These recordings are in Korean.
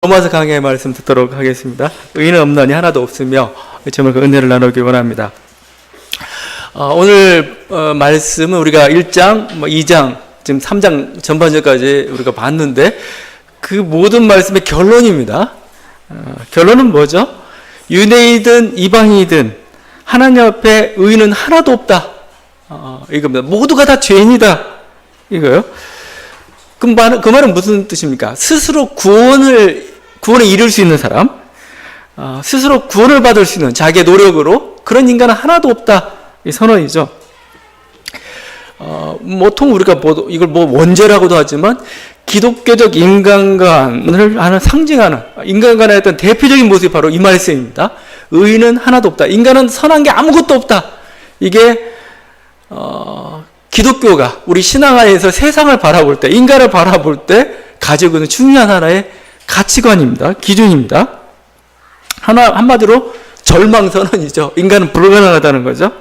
로마서 강해의 말씀 듣도록 하겠습니다. 의인은 없나니 하나도 없으며 정말 그 은혜를 나누기 원합니다. 오늘 말씀은 우리가 1장, 2장, 지금 3장 전반전까지 우리가 봤는데 그 모든 말씀의 결론입니다. 결론은 뭐죠? 유대인이든 이방인이든 하나님 앞에 의인은 하나도 없다. 이겁니다. 모두가 다 죄인이다. 이거요. 그 말은 무슨 뜻입니까? 스스로 구원에 이룰 수 있는 사람, 스스로 구원을 받을 수 있는 자기의 노력으로 그런 인간은 하나도 없다. 이 선언이죠. 보통 우리가 이걸 원죄라고도 하지만 기독교적 인간관을 하는 상징하는 인간관의 어떤 대표적인 모습이 바로 이 말씀입니다. 의인은 하나도 없다. 인간은 선한 게 아무것도 없다. 이게 기독교가 우리 신앙 안에서 세상을 바라볼 때, 인간을 바라볼 때 가지고 있는 중요한 하나의 가치관입니다. 기준입니다. 한마디로 절망선언이죠. 인간은 불가능하다는 거죠.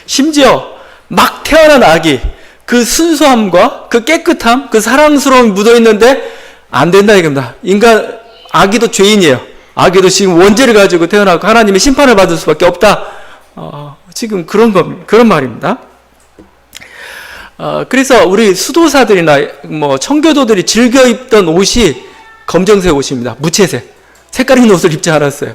심지어 막 태어난 아기, 그 순수함과 그 깨끗함, 그 사랑스러움이 묻어있는데 안 된다 이겁니다. 아기도 죄인이에요. 아기도 지금 원죄를 가지고 태어나고 하나님의 심판을 받을 수밖에 없다. 지금 그런 말입니다. 그래서 우리 수도사들이나 청교도들이 즐겨 입던 옷이 검정색 옷입니다. 무채색. 색깔 있는 옷을 입지 않았어요.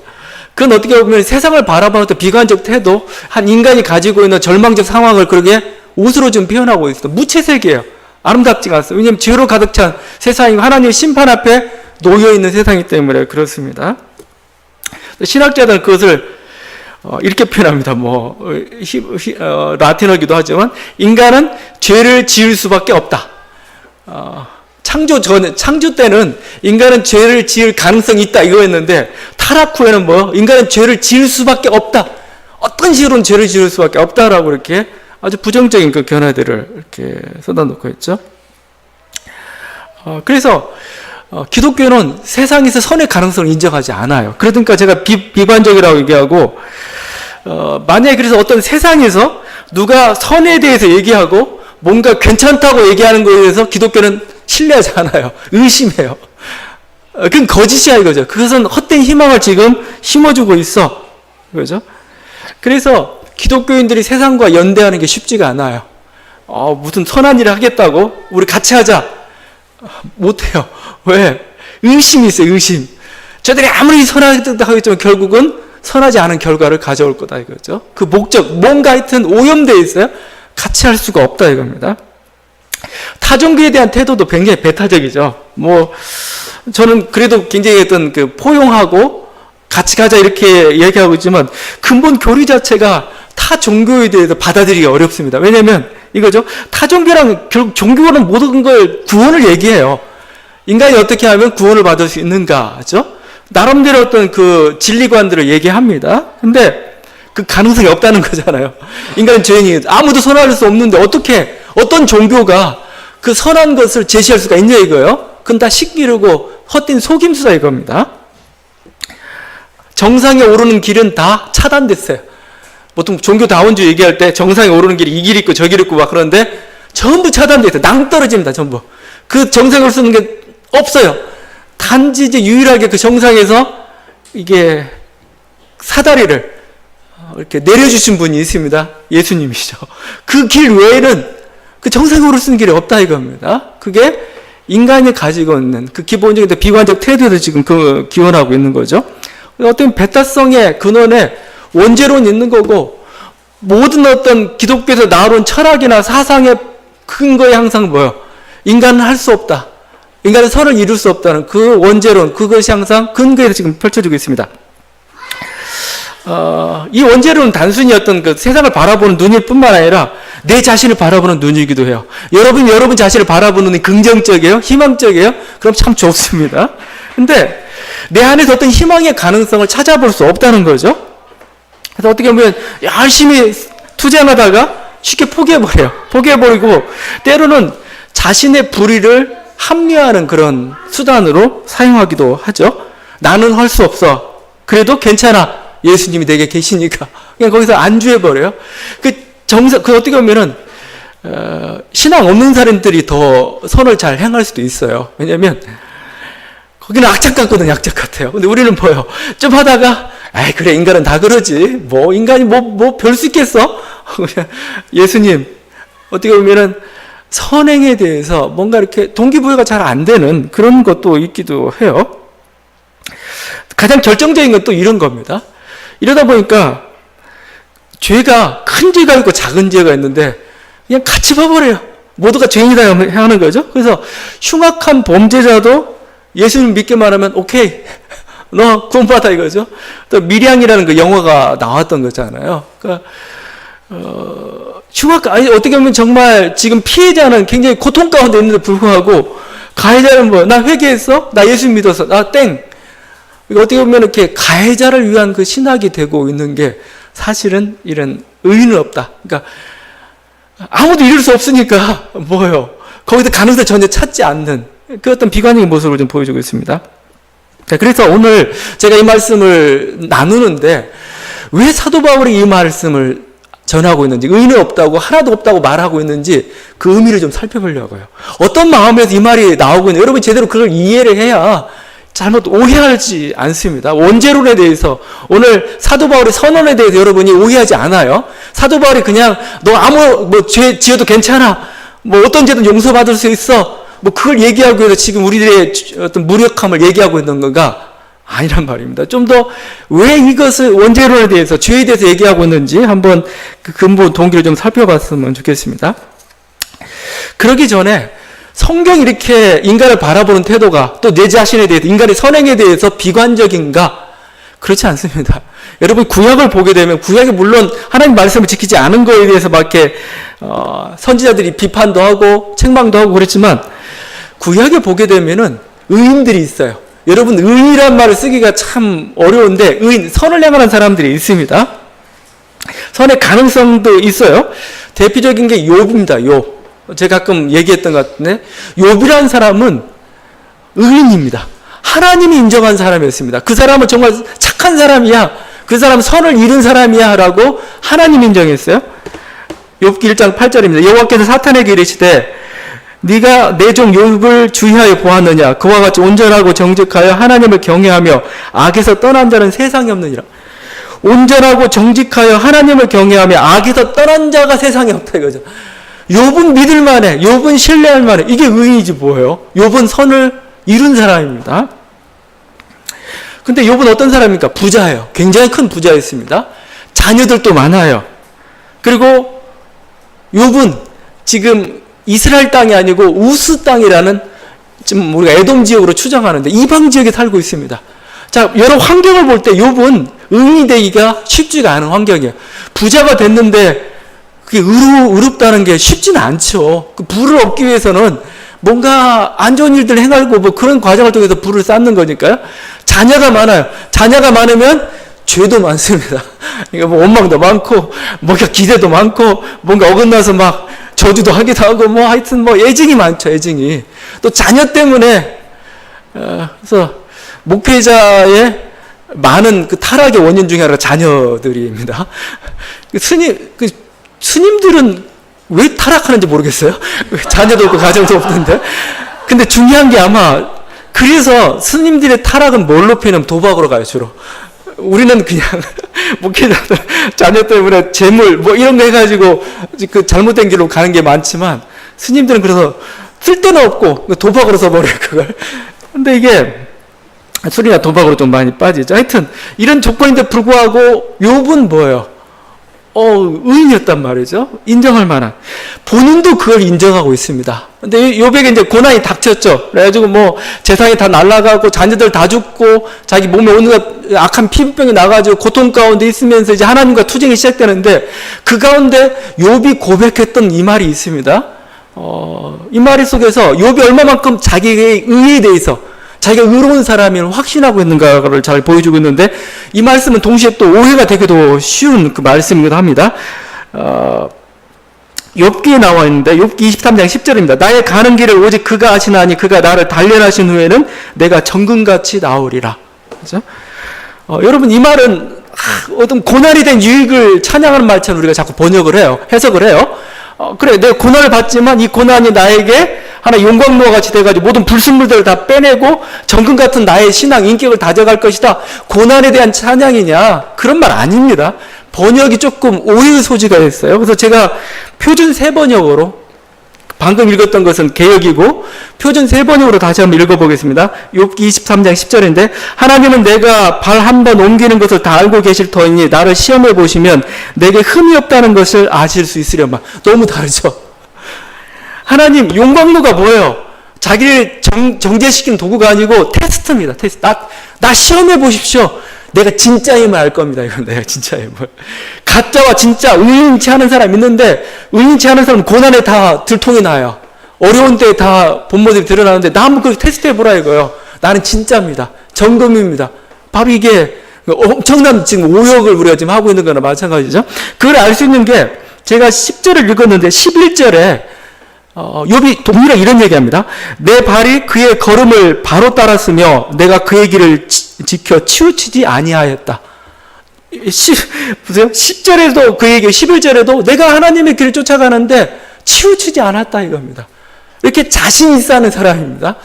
그건 어떻게 보면 세상을 바라보는 어떤 비관적 태도, 한 인간이 가지고 있는 절망적 상황을 그렇게 옷으로 좀 표현하고 있어요. 무채색이에요. 아름답지가 않습니다. 왜냐하면 죄로 가득 찬 세상이고 하나님의 심판 앞에 놓여있는 세상이기 때문에 그렇습니다. 신학자들은 그것을 이렇게 표현합니다. 라틴어기도 하지만 인간은 죄를 지을 수밖에 없다. 창조 때는 인간은 죄를 지을 가능성이 있다 이거였는데 타락 후에는 인간은 죄를 지을 수밖에 없다. 어떤 식으로는 죄를 지을 수밖에 없다라고 이렇게 아주 부정적인 그 견해들을 이렇게 쏟아놓고 있죠. 그래서 기독교는 세상에서 선의 가능성을 인정하지 않아요. 그러니까 제가 비관적이라고 얘기하고 만약에 그래서 어떤 세상에서 누가 선에 대해서 얘기하고 뭔가 괜찮다고 얘기하는 거에 대해서 기독교는 신뢰하지 않아요. 의심해요. 그건 거짓이야 이거죠. 그것은 헛된 희망을 지금 심어주고 있어. 그죠? 그래서 기독교인들이 세상과 연대하는 게 쉽지가 않아요. 무슨 선한 일을 하겠다고? 우리 같이 하자. 못해요. 왜? 의심이 있어요. 의심. 저들이 아무리 선하겠다 하겠지만 결국은 선하지 않은 결과를 가져올 거다 이거죠. 그 목적, 뭔가 하여튼 오염되어 있어요. 같이 할 수가 없다 이겁니다. 타종교에 대한 태도도 굉장히 배타적이죠. 저는 그래도 굉장히 어떤 포용하고 같이 가자 이렇게 얘기하고 있지만 근본 교리 자체가 타 종교에 대해서 받아들이기 어렵습니다. 왜냐하면 이거죠. 타 종교랑 결국 종교는 모든 걸 구원을 얘기해요. 인간이 어떻게 하면 구원을 받을 수 있는가죠? 나름대로 어떤 그 진리관들을 얘기합니다. 근데 그 가능성이 없다는 거잖아요. 인간은 죄인이 아무도 선할 수 없는데 어떤 종교가 그 선한 것을 제시할 수가 있냐 이거예요. 그건 다 신기루고 헛된 속임수다 이겁니다. 정상에 오르는 길은 다 차단됐어요. 보통 종교다원주의 얘기할 때 정상에 오르는 길이 이 길 있고 저 길 있고 막 그런데 전부 차단됐어요. 낭떨어집니다. 전부. 그 정상을 쓰는 게 없어요. 단지 이제 유일하게 그 정상에서 이게 사다리를 이렇게 내려주신 분이 있습니다. 예수님이시죠. 그 길 외에는 그 정상에 오를 수 있는 길이 없다 이겁니다. 그게 인간이 가지고 있는 그 기본적인 비관적 태도를 지금 기원하고 있는 거죠. 어떤 배타성의 근원에 원죄론이 있는 거고 모든 어떤 기독교에서 나온 철학이나 사상의 근거에 항상 인간은 할 수 없다. 인간은 선을 이룰 수 없다는 그 원죄론, 그것이 항상 근거에서 지금 펼쳐지고 있습니다. 이 원죄론은 단순히 어떤 그 세상을 바라보는 눈일 뿐만 아니라 내 자신을 바라보는 눈이기도 해요. 여러분 자신을 바라보는 눈이 긍정적이에요? 희망적이에요? 그럼 참 좋습니다. 근데 내 안에서 어떤 희망의 가능성을 찾아볼 수 없다는 거죠. 그래서 어떻게 보면 열심히 투쟁하다가 쉽게 포기해버리고 때로는 자신의 불의를 합리화하는 그런 수단으로 사용하기도 하죠. 나는 할 수 없어. 그래도 괜찮아. 예수님이 내게 계시니까. 그냥 거기서 안주해버려요. 그 어떻게 보면은, 신앙 없는 사람들이 더 선을 잘 행할 수도 있어요. 왜냐면, 거기는 악착 같거든요. 악착 같아요. 근데 우리는 뭐예요? 좀 하다가 아이 그래 인간은 다 그러지. 뭐 인간이 뭐 별 수 있겠어? 예수님 어떻게 보면은 선행에 대해서 뭔가 이렇게 동기부여가 잘 안 되는 그런 것도 있기도 해요. 가장 결정적인 건 또 이런 겁니다. 이러다 보니까 죄가 큰 죄가 있고 작은 죄가 있는데 그냥 같이 봐버려요. 모두가 죄인이다 하는 거죠. 그래서 흉악한 범죄자도 예수님 믿기만 하면 오케이 너 구원받아 이거죠. 또 미량이라는 그 영화가 나왔던 거잖아요. 그러니까 아니 어떻게 보면 정말 지금 피해자는 굉장히 고통 가운데 있는데 불구하고 가해자는 뭐 나 회개했어? 나 예수 믿었어? 나 땡. 어떻게 보면 이렇게 가해자를 위한 그 신학이 되고 있는 게 사실은 이런 의의는 없다. 그러니까 아무도 이룰 수 없으니까 뭐예요? 거기서 가능성 전혀 찾지 않는 그 어떤 비관적인 모습을 좀 보여주고 있습니다. 자, 그래서 오늘 제가 이 말씀을 나누는데 왜 사도 바울이 이 말씀을 전하고 있는지, 의의는 없다고 하나도 없다고 말하고 있는지 그 의미를 좀 살펴보려고요. 어떤 마음에서 이 말이 나오고 있는지 여러분 제대로 그걸 이해를 해야 잘못 오해하지 않습니다. 원죄론에 대해서 오늘 사도 바울의 선언에 대해서 여러분이 오해하지 않아요. 사도 바울이 그냥 너 아무 죄 지어도 괜찮아. 뭐 어떤 죄든 용서받을 수 있어. 뭐 그걸 얘기하기 위해서 지금 우리들의 어떤 무력함을 얘기하고 있는 건가? 아니란 말입니다. 좀 더 왜 이것을 원죄론에 대해서 죄에 대해서 얘기하고 있는지 한번 그 근본 동기를 좀 살펴봤으면 좋겠습니다. 그러기 전에 성경이 이렇게 인간을 바라보는 태도가 또 내 자신에 대해서 인간의 선행에 대해서 비관적인가? 그렇지 않습니다. 여러분 구약을 보게 되면 구약이 물론 하나님 말씀을 지키지 않은 거에 대해서 막 이렇게 선지자들이 비판도 하고 책망도 하고 그랬지만 구약에 보게 되면은 의인들이 있어요. 여러분 의인이란 말을 쓰기가 참 어려운데 의인, 선을 행하는 사람들이 있습니다. 선의 가능성도 있어요. 대표적인 게 욥입니다. 욥. 제가 가끔 얘기했던 것 같은데 욥이라는 사람은 의인입니다. 하나님이 인정한 사람이었습니다. 그 사람은 정말 착한 사람이야. 그 사람은 선을 이룬 사람이야 라고 하나님이 인정했어요. 욥기 1장 8절입니다. 여호와께서 사탄에게 이르시되 네가 내 종 욥을 주의하여 보았느냐. 그와 같이 온전하고 정직하여 하나님을 경외하며 악에서 떠난 자는 세상에 없느니라. 온전하고 정직하여 하나님을 경외하며 악에서 떠난 자가 세상에 없다 이거죠. 욥은 믿을만해. 욥은 신뢰할만해. 이게 의인이지 뭐예요? 욥은 선을 이룬 사람입니다. 근데 욥은 어떤 사람입니까? 부자예요. 굉장히 큰 부자였습니다. 자녀들도 많아요. 그리고 욥은 지금 이스라엘 땅이 아니고 우스 땅이라는 지금 우리가 에돔 지역으로 추정하는데 이방 지역에 살고 있습니다. 자, 여러 환경을 볼 때 욥은 의인이 되기가 쉽지가 않은 환경이에요. 부자가 됐는데 그게 의롭다는 게 쉽지는 않죠. 그 부를 얻기 위해서는 뭔가 안 좋은 일들을 행하고 뭐 그런 과정을 통해서 부를 쌓는 거니까요. 자녀가 많아요. 자녀가 많으면 죄도 많습니다. 그러니까 뭐 원망도 많고, 뭔가 기대도 많고, 뭔가 어긋나서 막 저주도 하기도 하고, 뭐 하여튼 뭐 애증이 많죠, 애증이. 또 자녀 때문에, 그래서 목회자의 많은 그 타락의 원인 중에 하나가 자녀들입니다. 스님들은 왜 타락하는지 모르겠어요. 자녀도 없고 가정도 없는데. 근데 중요한 게 아마 그래서 스님들의 타락은 뭘로 표현하면 도박으로 가요, 주로. 우리는 그냥 목회자들 자녀 때문에 재물 뭐 이런 거 해가지고 그 잘못된 길로 가는 게 많지만 스님들은 그래서 쓸 데는 없고 도박으로 써버려요, 그걸. 근데 이게 술이나 도박으로 좀 많이 빠지죠. 하여튼 이런 조건인데 불구하고 욥은 뭐예요? 의인이었단 말이죠. 인정할 만한. 본인도 그걸 인정하고 있습니다. 근데 욥에게 이제 고난이 닥쳤죠. 그래가지고 뭐 재산이 다 날아가고 자녀들 다 죽고 자기 몸에 온갖 악한 피부병이 나가지고 고통 가운데 있으면서 이제 하나님과 투쟁이 시작되는데 그 가운데 욥이 고백했던 이 말이 있습니다. 이 말 속에서 욥이 얼마만큼 자기의 의에 대해서 자기가 의로운 사람임을 확신하고 있는가를 잘 보여주고 있는데 이 말씀은 동시에 또 오해가 되기도 쉬운 그 말씀이기도 합니다. 욥기에 나와 있는데 욥기 23장 10절입니다. 나의 가는 길을 오직 그가 아시나니 그가 나를 단련하신 후에는 내가 정금같이 나오리라. 그렇죠? 여러분 이 말은 어떤 고난이 된 유익을 찬양하는 말처럼 우리가 자꾸 번역을 해요. 해석을 해요. 그래 내가 고난을 받지만 이 고난이 나에게 하나 용광로와 같이 돼가지고 모든 불순물들을 다 빼내고 정금 같은 나의 신앙, 인격을 다져갈 것이다. 고난에 대한 찬양이냐? 그런 말 아닙니다. 번역이 조금 오해의 소지가 있어요. 그래서 제가 표준 세번역으로 방금 읽었던 것은 개역이고 표준 세번역으로 다시 한번 읽어보겠습니다. 욥기 23장 10절인데 하나님은 내가 발 한 번 옮기는 것을 다 알고 계실 터이니 나를 시험해 보시면 내게 흠이 없다는 것을 아실 수 있으려마. 너무 다르죠. 하나님 용광로가 뭐예요? 자기를 정죄시키는 도구가 아니고 테스트입니다. 테스트. 나 시험해 보십시오. 내가 진짜임을 알 겁니다. 이건 내가 진짜임을. 가짜와 진짜 의인치 않은 사람 있는데 의인치 않은 사람은 고난에 다 들통이 나요. 어려운 때에 다 본모습이 드러나는데 나 한번 그렇게 테스트해보라 이거예요. 나는 진짜입니다. 정금입니다. 바로 이게 엄청난 지금 오역을 우리가 지금 하고 있는 거나 마찬가지죠. 그걸 알 수 있는 게 제가 10절을 읽었는데 11절에 욥이 동일하게 이런 얘기합니다. 내 발이 그의 걸음을 바로 따랐으며 내가 그의 길을 지켜 치우치지 아니하였다. 보세요. 10절에도 그 얘기, 11절에도 내가 하나님의 길을 쫓아가는데 치우치지 않았다 이겁니다. 이렇게 자신 있어 하는 사람입니다.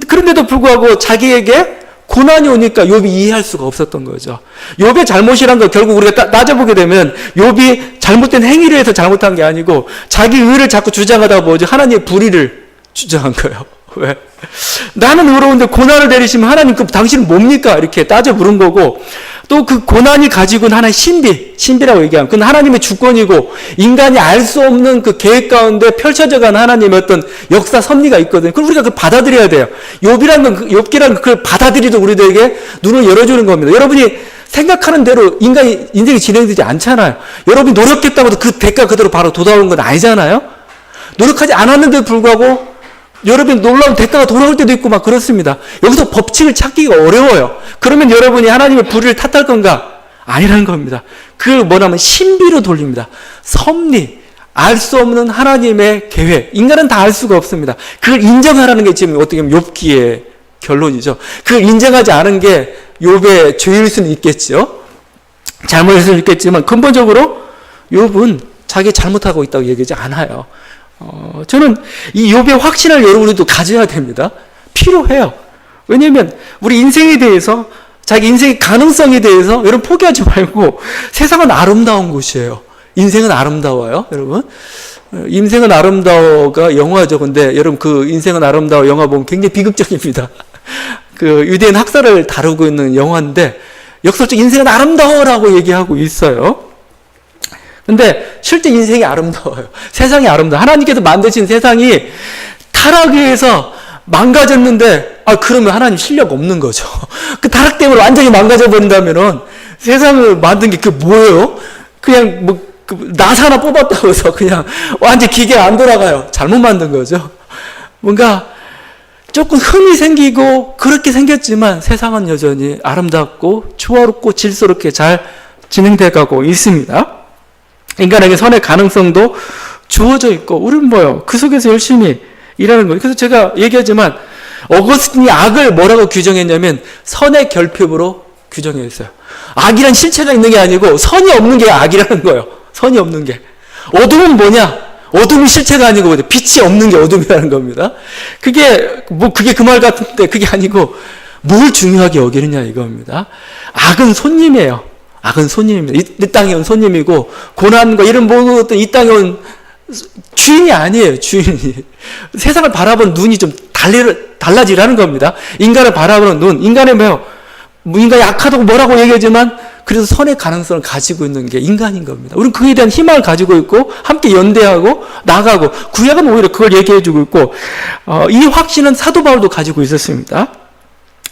그런데도 불구하고 자기에게 고난이 오니까 욥이 이해할 수가 없었던 거죠. 욥의 잘못이란 거 결국 우리가 따져보게 되면 욥이 잘못된 행위를 해서 잘못한 게 아니고 자기 의를 자꾸 주장하다 보지 하나님의 불의를 주장한 거예요. 왜? 나는 의로운데 고난을 내리시면 하나님 당신은 뭡니까? 이렇게 따져 물은 거고 또 그 고난이 가지고 있는 하나의 신비라고 얘기하면 그건 하나님의 주권이고 인간이 알 수 없는 그 계획 가운데 펼쳐져가는 하나님의 어떤 역사 섭리가 있거든요. 그걸 우리가 그걸 받아들여야 돼요. 욥기라는 그걸 받아들이도 우리들에게 눈을 열어주는 겁니다. 여러분이 생각하는 대로 인생이 진행되지 않잖아요. 여러분이 노력했다고 해도 그 대가 그대로 바로 돌아오는 건 아니잖아요. 노력하지 않았는데도 불구하고 여러분이 놀라운 대가가 돌아올 때도 있고 막 그렇습니다. 여기서 법칙을 찾기가 어려워요. 그러면 여러분이 하나님의 불의를 탓할 건가? 아니라는 겁니다. 그걸 뭐냐면 신비로 돌립니다. 섭리, 알 수 없는 하나님의 계획. 인간은 다 알 수가 없습니다. 그걸 인정하라는 게 지금 어떻게 보면 욥기의 결론이죠. 그걸 인정하지 않은 게 욥의 죄일 수는 있겠죠. 잘못일 수는 있겠지만 근본적으로 욥은 자기 잘못하고 있다고 얘기하지 않아요. 저는 이 욥의 확신을 여러분도 가져야 됩니다. 필요해요. 왜냐하면 우리 인생에 대해서 자기 인생의 가능성에 대해서 여러분 포기하지 말고 세상은 아름다운 곳이에요. 인생은 아름다워요. 여러분 인생은 아름다워가 영화죠. 근데 여러분 그 인생은 아름다워 영화 보면 굉장히 비극적입니다. 그 유대인 학살을 다루고 있는 영화인데 역설적 인생은 아름다워라고 얘기하고 있어요. 근데 실제 인생이 아름다워요. 세상이 아름다워요. 하나님께서 만드신 세상이 타락에 의해서 망가졌는데 그러면 하나님 실력 없는 거죠. 그 타락 때문에 완전히 망가져 버린다면은 세상을 만든 게 그게 뭐예요? 그냥 나사 하나 뽑았다고 해서 그냥 완전 기계가 안 돌아가요. 잘못 만든 거죠. 뭔가 조금 흠이 생기고 그렇게 생겼지만 세상은 여전히 아름답고 조화롭고 질서롭게 잘 진행돼 가고 있습니다. 인간에게 선의 가능성도 주어져 있고 우리는 뭐요? 그 속에서 열심히 일하는 거예요. 그래서 제가 얘기하지만 어거스틴이 악을 뭐라고 규정했냐면 선의 결핍으로 규정했어요. 악이란 실체가 있는 게 아니고 선이 없는 게 악이라는 거예요. 선이 없는 게. 어둠은 뭐냐? 어둠이 실체가 아니고 빛이 없는 게 어둠이라는 겁니다. 그게 그 말 같은데 그게 아니고 뭘 중요하게 여기느냐 이겁니다. 악은 손님이에요. 악은 손님입니다. 이 땅에 온 손님이고 고난과 이런 모든 이 땅에 온 주인이 아니에요. 주인이. 세상을 바라보는 눈이 좀 달라지라는 겁니다. 인간을 바라보는 눈. 인간이 인간이 악하다고 뭐라고 얘기하지만 그래서 선의 가능성을 가지고 있는 게 인간인 겁니다. 우리는 그에 대한 희망을 가지고 있고 함께 연대하고 나가고 구약은 오히려 그걸 얘기해주고 있고 이 확신은 사도 바울도 가지고 있었습니다.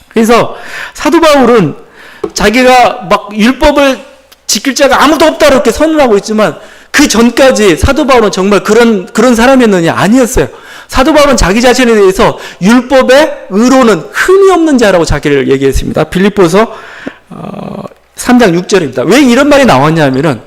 그래서 사도 바울은 자기가 막 율법을 지킬 자가 아무도 없다 이렇게 선언하고 있지만 그 전까지 사도 바울은 정말 그런 사람이었느냐? 아니었어요. 사도 바울은 자기 자신에 대해서 율법의 의로는 흠이 없는 자라고 자기를 얘기했습니다. 빌립보서 3장 6절입니다. 왜 이런 말이 나왔냐면은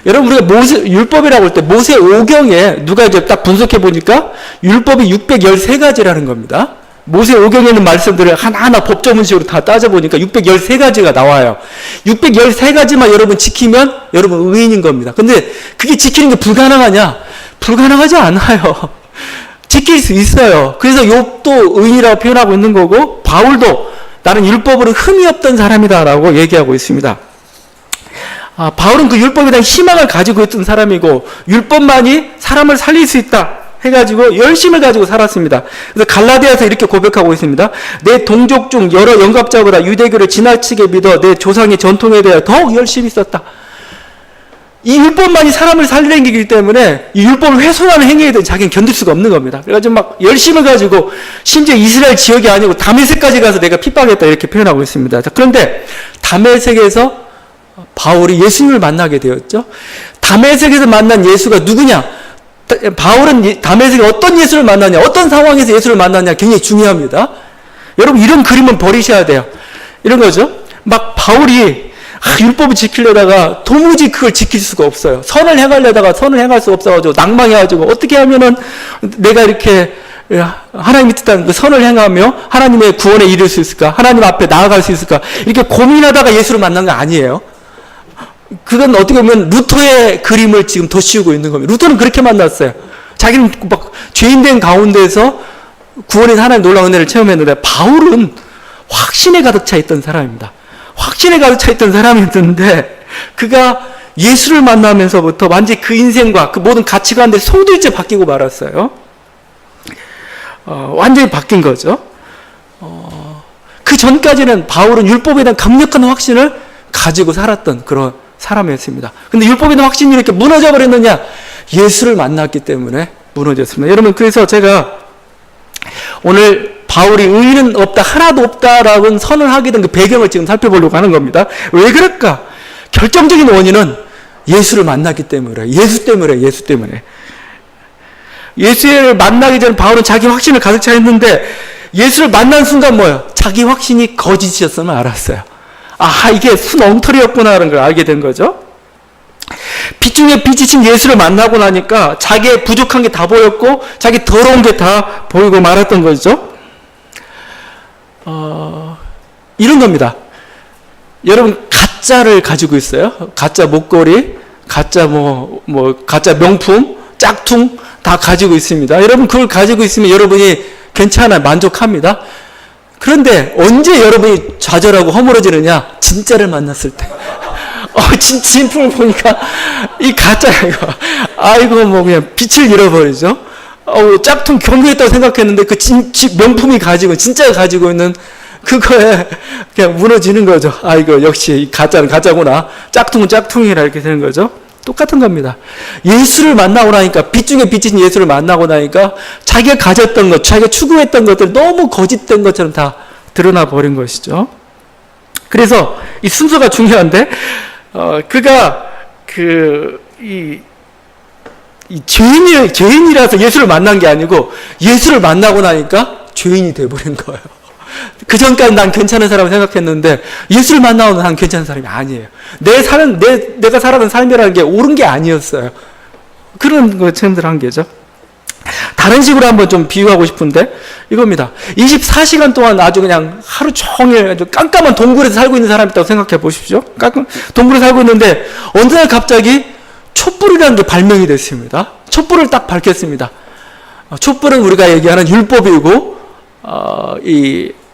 여러분 우리가 율법이라고 할 때 모세 오경에 누가 이제 딱 분석해 보니까 율법이 613가지라는 겁니다. 모세 오경에 있는 말씀들을 하나하나 법조문식으로 다 따져보니까 613가지가 나와요. 613가지만 여러분 지키면 여러분 의인인 겁니다. 근데 그게 지키는 게 불가능하냐? 불가능하지 않아요. 지킬 수 있어요. 그래서 욥도 의인이라고 표현하고 있는 거고, 바울도 나는 율법으로 흠이 없던 사람이다라고 얘기하고 있습니다. 바울은 그 율법에 대한 희망을 가지고 있던 사람이고, 율법만이 사람을 살릴 수 있다 해가지고 열심을 가지고 살았습니다. 그래서 갈라디아서 이렇게 고백하고 있습니다. 내 동족 중 여러 영갑자보다 유대교를 지나치게 믿어 내 조상의 전통에 대해 더욱 열심히 썼다. 이 율법만이 사람을 살리는 길이기 때문에 이 율법을 훼손하는 행위에 대해 자기는 견딜 수가 없는 겁니다. 그래가지고 막 열심을 가지고, 심지어 이스라엘 지역이 아니고 다메섹까지 가서 내가 핍박했다 이렇게 표현하고 있습니다. 그런데 다메섹에서 바울이 예수님을 만나게 되었죠. 다메섹에서 만난 예수가 누구냐? 바울은 다메섹에 어떤 예수를 만나냐, 어떤 상황에서 예수를 만나냐 굉장히 중요합니다. 여러분, 이런 그림은 버리셔야 돼요. 이런 거죠. 막 바울이 율법을 지키려다가 도무지 그걸 지킬 수가 없어요. 선을 행하려다가 선을 행할 수 없어가지고 낭망해가지고 어떻게 하면은 내가 이렇게 하나님이 뜻하는 그 선을 행하며 하나님의 구원에 이를 수 있을까? 하나님 앞에 나아갈 수 있을까? 이렇게 고민하다가 예수를 만난 거 아니에요. 그건 어떻게 보면 루터의 그림을 지금 덧씌우고 있는 겁니다. 루터는 그렇게 만났어요. 자기는 막 죄인된 가운데서 구원에서 하나님 놀라운 은혜를 체험했는데, 바울은 확신에 가득 차 있던 사람입니다. 확신에 가득 차 있던 사람이었는데, 그가 예수를 만나면서부터 완전히 그 인생과 그 모든 가치관들이 송두리째 바뀌고 말았어요. 완전히 바뀐 거죠. 그 전까지는 바울은 율법에 대한 강력한 확신을 가지고 살았던 그런 사람이었습니다. 근데 율법에 대한 확신이 이렇게 무너져 버렸느냐? 예수를 만났기 때문에 무너졌습니다. 여러분, 그래서 제가 오늘 바울이 의인은 없다, 하나도 없다라고 선언하게 된 그 배경을 지금 살펴보려고 하는 겁니다. 왜 그럴까? 결정적인 원인은 예수를 만났기 때문에, 예수 때문에. 예수를 만나기 전에 바울은 자기 확신을 가득 차 있는데, 예수를 만난 순간 뭐예요? 자기 확신이 거짓이었음을 알았어요. 이게 순 엉터리였구나라는 걸 알게 된 거죠. 빛 중에 빛이신 예수를 만나고 나니까 자기의 부족한 게 다 보였고, 자기 더러운 게 다 보이고 말았던 거죠. 이런 겁니다. 여러분, 가짜를 가지고 있어요. 가짜 목걸이, 가짜 가짜 명품, 짝퉁 다 가지고 있습니다. 여러분, 그걸 가지고 있으면 여러분이 괜찮아요. 만족합니다. 그런데 언제 여러분이 좌절하고 허물어지느냐? 진짜를 만났을 때. 진품을 보니까 이 가짜야, 이거. 이거 그냥 빛을 잃어버리죠. 짝퉁 경고했다고 생각했는데 그 명품이 가지고, 진짜가 가지고 있는 그거에 그냥 무너지는 거죠. 이거 역시 이 가짜는 가짜구나. 짝퉁은 짝퉁이라 이렇게 되는 거죠. 똑같은 겁니다. 예수를 만나고 나니까, 빛 중에 빛이신 예수를 만나고 나니까 자기가 가졌던 것, 자기가 추구했던 것들 너무 거짓된 것처럼 다 드러나 버린 것이죠. 그래서 이 순서가 중요한데, 그가 죄인이라서 예수를 만난 게 아니고, 예수를 만나고 나니까 죄인이 돼버린 거예요. 그 전까지 난 괜찮은 사람을 생각했는데, 예수를 만나고 난 괜찮은 사람이 아니에요. 내가 살아가는 삶이라는 게 옳은 게 아니었어요. 그런 거 체험들 한 게죠. 다른 식으로 한번 좀 비유하고 싶은데, 이겁니다. 24시간 동안 아주 그냥 하루 종일 아주 깜깜한 동굴에서 살고 있는 사람이 있다고 생각해 보십시오. 동굴에 살고 있는데, 어느 날 갑자기 촛불이라는 게 발명이 됐습니다. 촛불을 딱 밝혔습니다. 촛불은 우리가 얘기하는 율법이고,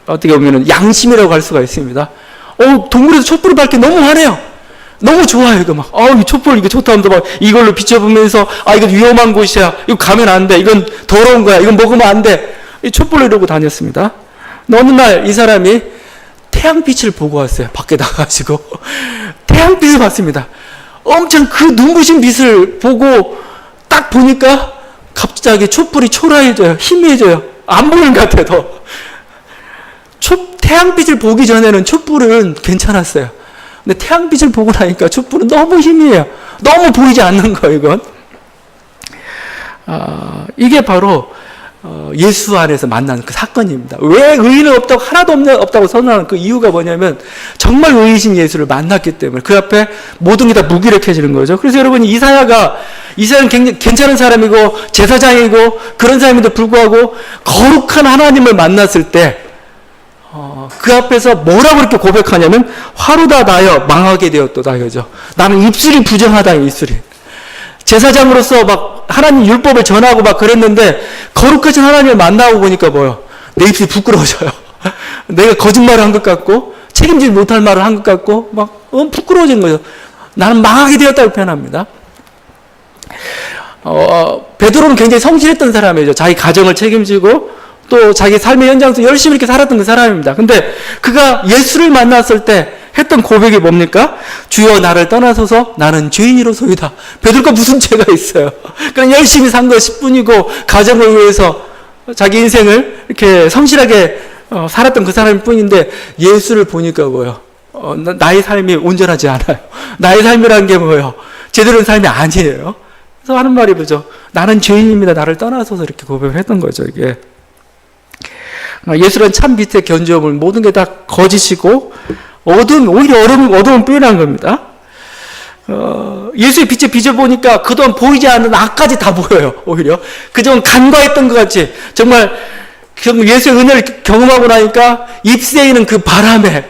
어떻게 보면 양심이라고 할 수가 있습니다. 동굴에서 촛불을 밝게 너무 화내요. 너무 좋아요, 이거 막. 이 촛불 이거 좋다 하면서 막 이걸로 비춰보면서, 이거 위험한 곳이야. 이거 가면 안 돼. 이건 더러운 거야. 이건 먹으면 안 돼. 이 촛불을 이러고 다녔습니다. 어느 날 이 사람이 태양빛을 보고 왔어요. 밖에 나가가지고. 태양빛을 봤습니다. 엄청 그 눈부신 빛을 보고 딱 보니까 갑자기 촛불이 초라해져요. 희미해져요. 안 보이는 것 같아요, 더. 태양빛을 보기 전에는 촛불은 괜찮았어요. 근데 태양빛을 보고 나니까 촛불은 너무 희미해요. 너무 보이지 않는 거예요, 이건. 이게 바로 예수 안에서 만난 그 사건입니다. 왜 의인은 없다고, 하나도 없다고 선언하는 그 이유가 뭐냐면, 정말 의이신 예수를 만났기 때문에 그 앞에 모든 게 다 무기력해지는 거죠. 그래서 여러분, 이사야는 굉장히 괜찮은 사람이고 제사장이고 그런 사람인데 불구하고 거룩한 하나님을 만났을 때 그 앞에서 뭐라고 이렇게 고백하냐면, 화로다 나여 망하게 되었도다 이거죠. 나는 입술이 부정하다, 입술이. 제사장으로서 막 하나님 율법을 전하고 막 그랬는데 거룩하신 하나님을 만나고 보니까 뭐요? 내 입술이 부끄러워져요. 내가 거짓말을 한 것 같고 책임지지 못할 말을 한 것 같고 막 부끄러워진 거죠. 나는 망하게 되었다고 표현합니다. 베드로는 굉장히 성실했던 사람이죠. 자기 가정을 책임지고 또 자기 삶의 현장에서 열심히 이렇게 살았던 그 사람입니다. 근데 그가 예수를 만났을 때 했던 고백이 뭡니까? 주여 나를 떠나소서 나는 죄인이로소이다. 베드로가 무슨 죄가 있어요? 그냥 열심히 산 것뿐이고 가정을 위해서 자기 인생을 이렇게 성실하게 살았던 그 사람일 뿐인데 예수를 보니까 뭐예요? 나의 삶이 온전하지 않아요. 나의 삶이라는 게 뭐예요? 제대로 된 삶이 아니에요. 그래서 하는 말이 뭐죠? 나는 죄인입니다. 나를 떠나소서 이렇게 고백을 했던 거죠. 이게 예수는 참 빛의 견주음을 모든 게 다 거짓이고 오히려 어두운 표현한 겁니다. 예수의 빛에 비춰보니까 그동안 보이지 않는 악까지 다 보여요. 오히려 그동안 간과했던 것 같이 정말 예수의 은혜를 경험하고 나니까 입새에 있는 그 바람에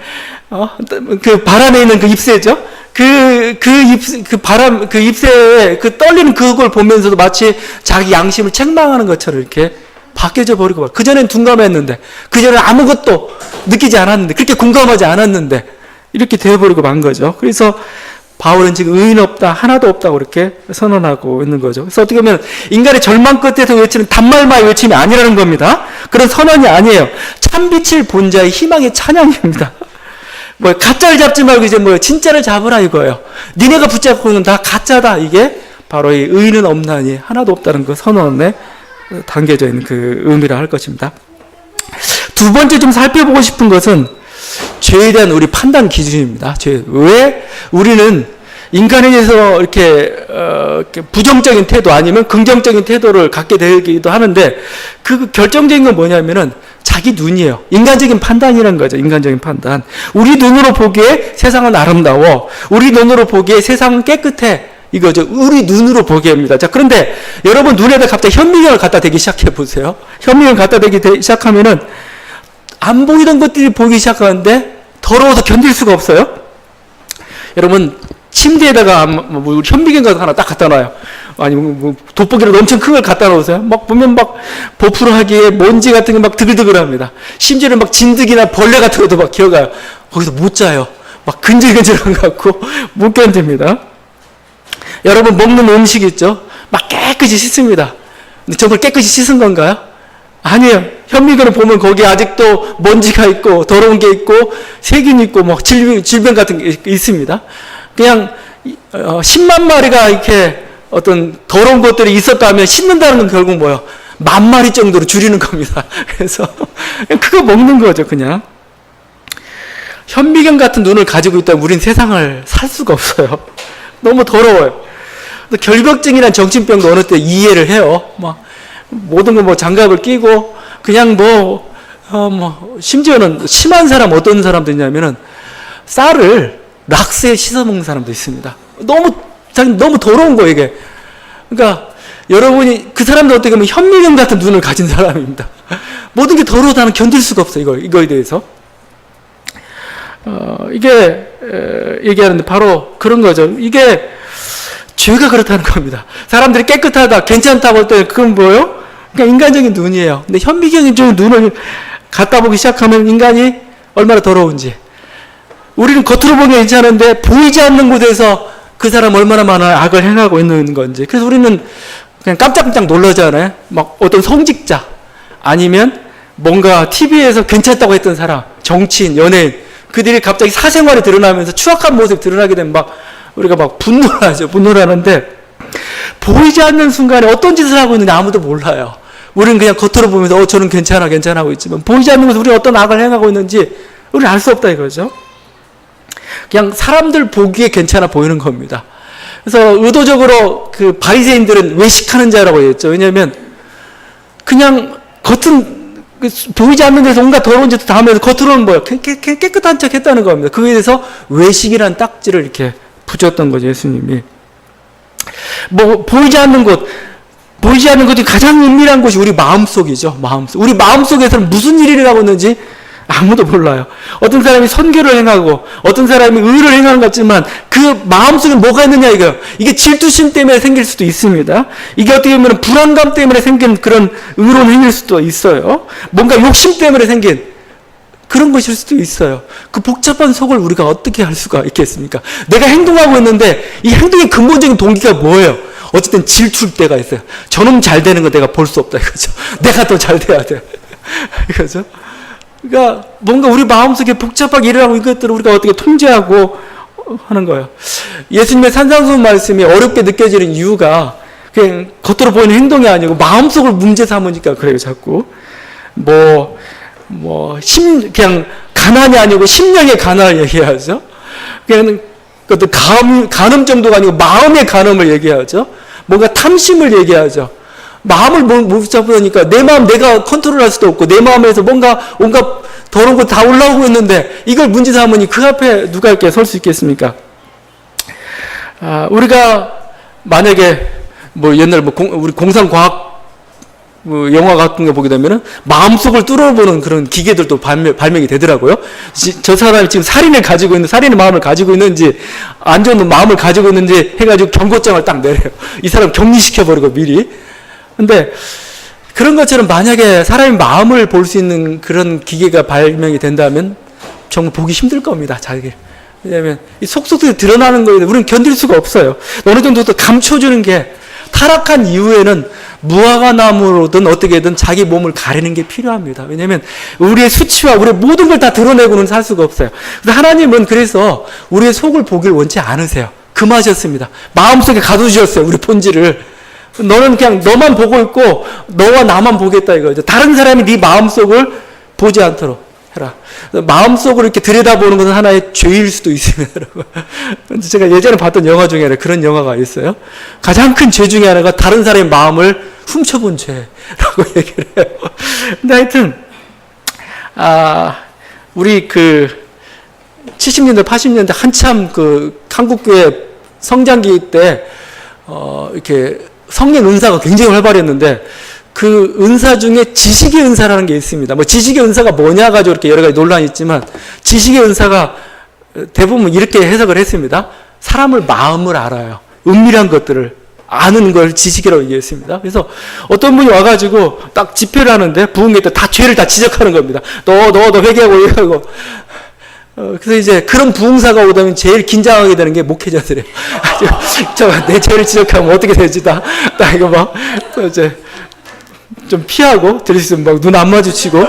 그 바람에 있는 그 입새죠. 그 입새에 그 떨리는 그걸 보면서도 마치 자기 양심을 책망하는 것처럼 이렇게 바뀌어져 버리고 말. 그전엔 둔감했는데, 그전엔 아무것도 느끼지 않았는데, 그렇게 공감하지 않았는데, 이렇게 되어버리고 만 거죠. 그래서 바울은 지금 의인 없다, 하나도 없다고 이렇게 선언하고 있는 거죠. 그래서 어떻게 보면 인간의 절망 끝에서 외치는 단말마의 외침이 아니라는 겁니다. 그런 선언이 아니에요. 참빛을 본 자의 희망의 찬양입니다. 가짜를 잡지 말고 이제 진짜를 잡으라 이거예요. 니네가 붙잡고 있는 다 가짜다. 이게 바로 이 의인은 없나니 하나도 없다는 그 선언에 담겨져 있는 그 의미라 할 것입니다. 두 번째 좀 살펴보고 싶은 것은 죄에 대한 우리 판단 기준입니다. 왜 우리는 인간에 대해서 이렇게 부정적인 태도 아니면 긍정적인 태도를 갖게 되기도 하는데 그 결정적인 건 뭐냐면은 자기 눈이에요. 인간적인 판단이라는 거죠. 인간적인 판단. 우리 눈으로 보기에 세상은 아름다워. 우리 눈으로 보기에 세상은 깨끗해. 이거죠. 우리 눈으로 보기입니다. 자, 그런데 여러분 눈에다 갑자기 현미경을 갖다 대기 시작해 보세요. 현미경 갖다 대기 시작하면은 안 보이던 것들이 보기 시작하는데 더러워서 견딜 수가 없어요. 여러분 침대에다가 현미경 같은 거 하나 딱 갖다 놔요. 아니면 돋보기라도 엄청 큰 걸 갖다 놓으세요. 막 보면 막 보풀하기에 먼지 같은 게 막 드글드글합니다. 심지어는 막 진드기나 벌레 같은 것도 막 기어가요. 거기서 못 자요. 막 근질근질한 것 같고 못 견딥니다. 여러분 먹는 음식 있죠? 막 깨끗이 씻습니다. 근데 정말 깨끗이 씻은 건가요? 아니에요. 현미경을 보면 거기에 아직도 먼지가 있고 더러운 게 있고 세균이 있고 뭐 질병 같은 게 있습니다. 그냥 10만 마리가 이렇게 어떤 더러운 것들이 있었다면 씻는다는 건 결국 뭐예요? 10,000마리 정도로 줄이는 겁니다. 그래서 그거 먹는 거죠, 그냥. 현미경 같은 눈을 가지고 있다면 우린 세상을 살 수가 없어요. 너무 더러워요. 결벽증이란 정신병도 어느 때 이해를 해요. 모든 거 장갑을 끼고 그냥 심지어는 심한 사람 어떤 사람도 있냐면은 쌀을 락스에 씻어 먹는 사람도 있습니다. 너무 더러운 거예요, 이게. 그러니까 여러분이 그 사람도 어떻게 보면 현미경 같은 눈을 가진 사람입니다. 모든 게 더러워도 견딜 수가 없어요, 이거에 대해서. 이게 얘기하는데 바로 그런 거죠. 이게 죄가 그렇다는 겁니다. 사람들이 깨끗하다, 괜찮다고 할 때 그건 뭐예요? 그냥 인간적인 눈이에요. 근데 현미경적인 눈을 갖다 보기 시작하면 인간이 얼마나 더러운지. 우리는 겉으로 보기엔 괜찮은데 보이지 않는 곳에서 그 사람 얼마나 많은 악을 행하고 있는 건지. 그래서 우리는 그냥 깜짝깜짝 놀라잖아요. 막 어떤 성직자 아니면 뭔가 TV에서 괜찮다고 했던 사람, 정치인, 연예인, 그들이 갑자기 사생활이 드러나면서 추악한 모습이 드러나게 되면 우리가 분노를 하죠. 분노를 하는데 보이지 않는 순간에 어떤 짓을 하고 있는지 아무도 몰라요. 우리는 그냥 겉으로 보면서 저는 괜찮아고 있지만 보이지 않는 곳에서 우리가 어떤 악을 행하고 있는지 우리는 알 수 없다 이거죠. 그냥 사람들 보기에 괜찮아 보이는 겁니다. 그래서 의도적으로 그 바리새인들은 외식하는 자라고 했죠. 왜냐하면 그냥 겉은 보이지 않는 데서 온갖 더러운 짓도 다 하면서 겉으로는 뭐예요? 깨끗한 척 했다는 겁니다. 그거에 대해서 외식이라는 딱지를 이렇게 붙였던 거죠, 예수님이. 보이지 않는 것이 가장 은밀한 곳이 우리 마음속이죠, 마음속. 우리 마음속에서는 무슨 일이 일어나고 있는지 아무도 몰라요. 어떤 사람이 선교를 행하고 어떤 사람이 의를 행하는 것 같지만 그 마음속에 뭐가 있느냐 이거예요. 이게 질투심 때문에 생길 수도 있습니다. 이게 어떻게 보면 불안감 때문에 생긴 그런 의로운 행위일 수도 있어요. 뭔가 욕심 때문에 생긴 그런 것일 수도 있어요. 그 복잡한 속을 우리가 어떻게 할 수가 있겠습니까? 내가 행동하고 있는데 이 행동의 근본적인 동기가 뭐예요? 어쨌든 질투일 때가 있어요. 저놈 잘 되는 거 내가 볼 수 없다 이거죠. 내가 더 잘 돼야 돼. 이거죠. 그러니까 뭔가 우리 마음속에 복잡하게 일어나고 이것들을 우리가 어떻게 통제하고 하는 거예요. 예수님의 산상수훈 말씀이 어렵게 느껴지는 이유가 그냥 겉으로 보이는 행동이 아니고 마음속을 문제 삼으니까 그래요. 자꾸 그냥 가난이 아니고 심령의 가난을 얘기하죠. 그냥 그것도 간음 정도가 아니고 마음의 간음을 얘기하죠. 뭔가 탐심을 얘기하죠. 마음을 못 잡으니까 내 마음 내가 컨트롤할 수도 없고 내 마음에서 뭔가 온갖 더러운 거 다 올라오고 있는데 이걸 문제 삼으니 그 앞에 누가 이렇게 설 수 있겠습니까? 우리가 만약에 옛날 우리 공상과학 영화 같은 거 보게 되면은 마음속을 뚫어보는 그런 기계들도 발명이 되더라고요. 저 사람이 지금 살인의 마음을 가지고 있는지 안 좋은 마음을 가지고 있는지 해가지고 경고장을 딱 내려요. 이 사람 격리시켜버리고 미리. 근데 그런 것처럼 만약에 사람의 마음을 볼 수 있는 그런 기계가 발명이 된다면 정말 보기 힘들 겁니다. 자기. 왜냐하면 이 속속들이 드러나는 거에 우리는 견딜 수가 없어요. 어느 정도 또 감춰주는 게 타락한 이후에는 무화과나무로든 어떻게든 자기 몸을 가리는 게 필요합니다. 왜냐하면 우리의 수치와 우리의 모든 걸 다 드러내고는 살 수가 없어요. 그래서 하나님은 그래서 우리의 속을 보길 원치 않으세요. 금하셨습니다. 마음속에 가두셨어요. 우리 본질을. 너는 그냥 너만 보고 있고 너와 나만 보겠다 이거죠. 다른 사람이 네 마음속을 보지 않도록 해라. 마음속으로 이렇게 들여다보는 것은 하나의 죄일 수도 있습니다. 여러분. 제가 예전에 봤던 영화 중에 그런 영화가 있어요. 가장 큰 죄 중에 하나가 다른 사람의 마음을 훔쳐본 죄라고 얘기를 해요. 근데 하여튼 우리 70년대 80년대 한참 한국교회 성장기 때 이렇게 성령 은사가 굉장히 활발했는데 그 은사 중에 지식의 은사라는 게 있습니다. 지식의 은사가 뭐냐 가지고 이렇게 여러 가지 논란이 있지만 지식의 은사가 대부분 이렇게 해석을 했습니다. 사람을 마음을 알아요. 은밀한 것들을 아는 걸 지식이라고 얘기했습니다. 그래서 어떤 분이 와가지고 딱 집회를 하는데 부흥회 때 다 죄를 다 지적하는 겁니다. 너 회개하고 얘기하고. 그래서 이제 그런 부흥사가 오다면 제일 긴장하게 되는 게 목회자들이에요. 내 죄를 지적하면 어떻게 되지? 딱 이거 이제 좀 피하고 들을 수 있으면 눈 안 마주치고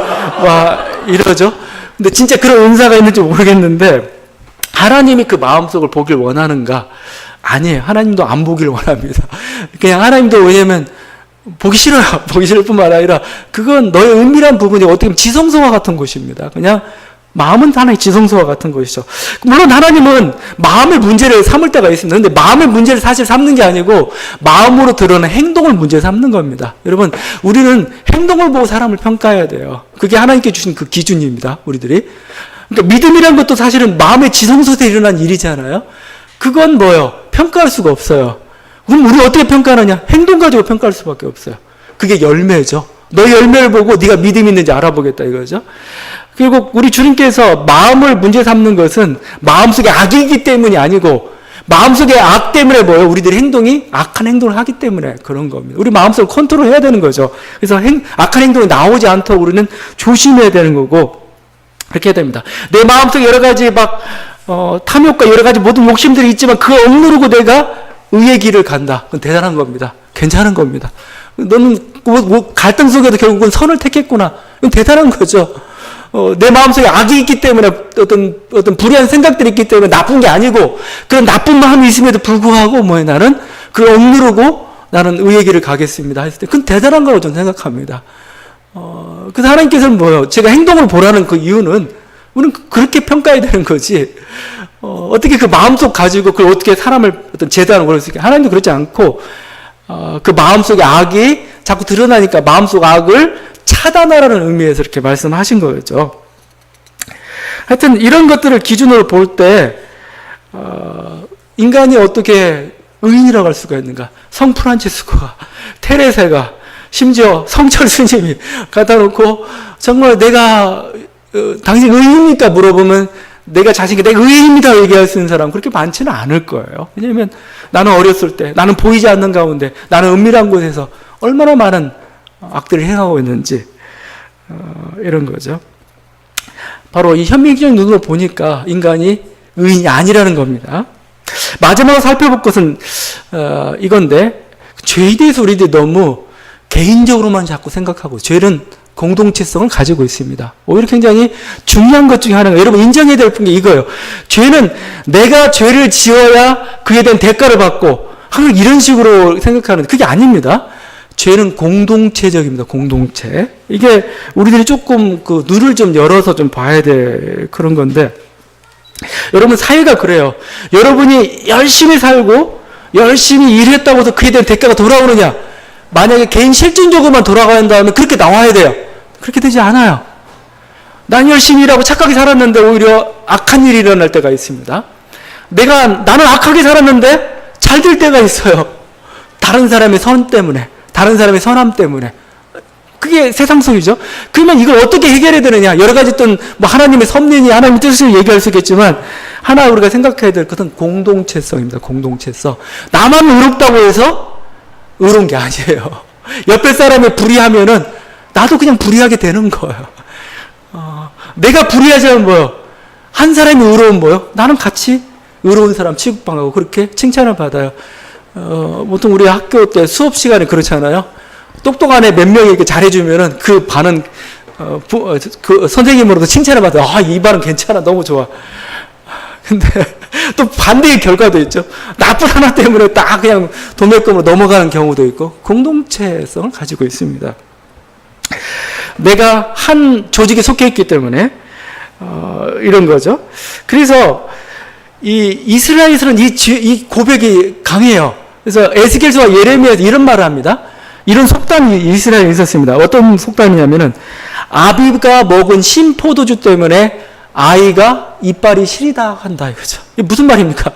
이러죠. 근데 진짜 그런 은사가 있는지 모르겠는데 하나님이 그 마음속을 보길 원하는가? 아니에요. 하나님도 안 보길 원합니다. 그냥 하나님도 왜냐면 보기 싫어요. 보기 싫을 뿐만 아니라 그건 너의 은밀한 부분이 어떻게 보면 지성소와 같은 것입니다. 그냥 마음은 하나의 지성소와 같은 것이죠. 물론 하나님은 마음의 문제를 삼을 때가 있습니다. 그런데 마음의 문제를 사실 삼는 게 아니고 마음으로 드러나는 행동을 문제 삼는 겁니다. 여러분, 우리는 행동을 보고 사람을 평가해야 돼요. 그게 하나님께 주신 그 기준입니다. 우리들이. 그러니까 믿음이란 것도 사실은 마음의 지성소에서 일어난 일이잖아요. 그건 평가할 수가 없어요. 그럼 우리 어떻게 평가하느냐? 행동 가지고 평가할 수밖에 없어요. 그게 열매죠. 너의 열매를 보고 네가 믿음이 있는지 알아보겠다 이거죠. 그리고 우리 주님께서 마음을 문제 삼는 것은 마음속에 악이기 때문이 아니고 마음속에 악 때문에 우리들이 악한 행동을 하기 때문에 그런 겁니다. 우리 마음속을 컨트롤해야 되는 거죠. 그래서 악한 행동이 나오지 않도록 우리는 조심해야 되는 거고 그렇게 해야 됩니다. 내 마음속에 여러 가지 탐욕과 여러 가지 모든 욕심들이 있지만 그걸 억누르고 내가 의의 길을 간다. 그건 대단한 겁니다. 괜찮은 겁니다. 너는 갈등 속에도 결국은 선을 택했구나. 이건 대단한 거죠. 내 마음속에 악이 있기 때문에 어떤 불의한 생각들이 있기 때문에 나쁜 게 아니고 그런 나쁜 마음이 있음에도 불구하고 나는 그걸 억누르고 나는 의의 길을 가겠습니다 했을 때 그건 대단한 거라고 저는 생각합니다. 그래서 하나님께서는 제가 행동을 보라는 그 이유는 우리는 그렇게 평가해야 되는 거지. 어떻게 그 마음속 가지고 그걸 어떻게 사람을 어떤 제도하는 걸 수 있게 하나님도 그렇지 않고 그 마음속에 악이 자꾸 드러나니까 마음속 악을 차단하라는 의미에서 이렇게 말씀하신 거죠. 하여튼 이런 것들을 기준으로 볼 때 인간이 어떻게 의인이라고 할 수가 있는가? 성 프란치스코가, 테레사가, 심지어 성철 스님이 갖다 놓고 정말 내가 당신 의인입니까? 물어보면 내가 자신에게 내가 의인입니다 얘기할 수 있는 사람 그렇게 많지는 않을 거예요. 왜냐하면 나는 어렸을 때, 나는 보이지 않는 가운데, 나는 은밀한 곳에서 얼마나 많은 악들을 행하고 있는지 이런 거죠. 바로 이 현미경적 눈으로 보니까 인간이 의인이 아니라는 겁니다. 마지막으로 살펴볼 것은 이건데, 죄에 대해서 우리들이 너무 개인적으로만 자꾸 생각하고 죄는 공동체성을 가지고 있습니다. 오히려 굉장히 중요한 것 중에 하나가 여러분 인정해야 될 게 이거예요. 죄는 내가 죄를 지어야 그에 대한 대가를 받고 항상 이런 식으로 생각하는 그게 아닙니다. 죄는 공동체적입니다. 공동체. 이게 우리들이 조금 그 눈을 좀 열어서 좀 봐야 될 그런 건데, 여러분 사회가 그래요. 여러분이 열심히 살고 열심히 일했다고 해서 그에 대한 대가가 돌아오느냐? 만약에 개인 실질적으로만 돌아가야 한다면 그렇게 나와야 돼요. 그렇게 되지 않아요. 난 열심히 일하고 착하게 살았는데 오히려 악한 일이 일어날 때가 있습니다. 나는 악하게 살았는데 잘 될 때가 있어요. 다른 사람의 선 때문에, 다른 사람의 선함 때문에. 그게 세상 속이죠. 그러면 이걸 어떻게 해결해야 되느냐? 여러 가지 어떤 뭐 하나님의 섭리니 하나님의 뜻을 얘기할 수 있겠지만, 하나 우리가 생각해야 될 것은 공동체성입니다. 공동체성. 나만 의롭다고 해서 의로운 게 아니에요. 옆에 사람이 불의하면은 나도 그냥 불의하게 되는 거예요. 내가 불의하지 않으면 뭐요? 한 사람이 의로운 뭐요? 나는 같이 의로운 사람 취급당하고 그렇게 칭찬을 받아요. 보통 우리 학교 때 수업 시간에 그렇잖아요. 똑똑한 애 몇 명이 이렇게 잘해주면은 그 반은 그 선생님으로도 칭찬을 받아요. 이 반은 괜찮아, 너무 좋아. 근데 또 반대의 결과도 있죠. 나쁜 하나 때문에 딱 그냥 도매금으로 넘어가는 경우도 있고, 공동체성을 가지고 있습니다. 내가 한 조직에 속해 있기 때문에 이런 거죠. 그래서 이 이스라엘에서는 이 고백이 강해요. 그래서 에스겔서와 예레미야에서 이런 말을 합니다. 이런 속담이 이스라엘에 있었습니다. 어떤 속담이냐면은, 아비가 먹은 신포도주 때문에 아이가 이빨이 시리다 한다 이거죠. 이게 무슨 말입니까?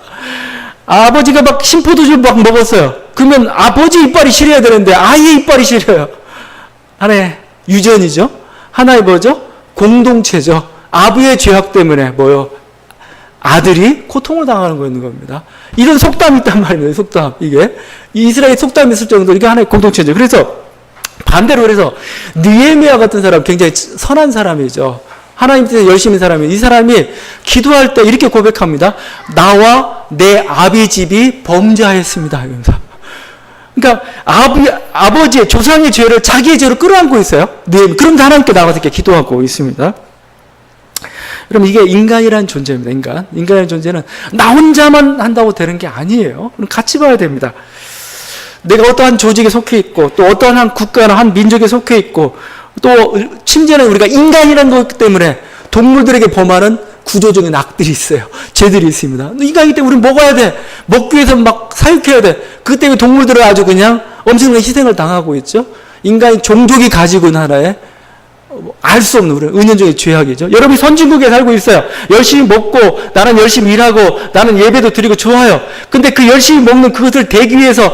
아버지가 막 신포도주 막 먹었어요. 그러면 아버지 이빨이 시려야 되는데 아이의 이빨이 시려요. 하나의 유전이죠. 하나의 뭐죠? 공동체죠. 아부의 죄악 때문에 뭐요? 아들이 고통을 당하는 거 있는 겁니다. 이런 속담이 있단 말입니다. 속담. 이게 이스라엘 속담이 있을 정도로 이게 하나의 공동체죠. 그래서 반대로 그래서 느헤미야 같은 사람 굉장히 선한 사람이죠. 하나님 뜻에 열심히 사람이, 이 사람이 기도할 때 이렇게 고백합니다. 나와 내 아비 집이 범죄하였습니다. 이러면서. 그러니까 아버지의 조상의 죄를 자기의 죄로 끌어안고 있어요. 그런데 하나님께 나가서 이렇게 기도하고 있습니다. 그럼 이게 인간이라는 존재입니다. 인간의 존재는 나 혼자만 한다고 되는 게 아니에요. 같이 봐야 됩니다. 내가 어떠한 조직에 속해 있고, 또 어떠한 한 국가나 한 민족에 속해 있고, 또 심지어는 우리가 인간이라는 것 때문에 동물들에게 범하는 구조적인 악들이 있어요. 죄들이 있습니다. 인간이기 때문에 우리는 먹어야 돼. 먹기 위해서 막 사육해야 돼. 그 때문에 동물들은 아주 그냥 엄청난 희생을 당하고 있죠. 인간이 종족이 가지고 있는 하나의 알 수 없는 우리 은연중의 죄악이죠. 여러분이 선진국에 살고 있어요. 열심히 먹고 나는 열심히 일하고 나는 예배도 드리고 좋아요. 근데 그 열심히 먹는 그것을 대기 위해서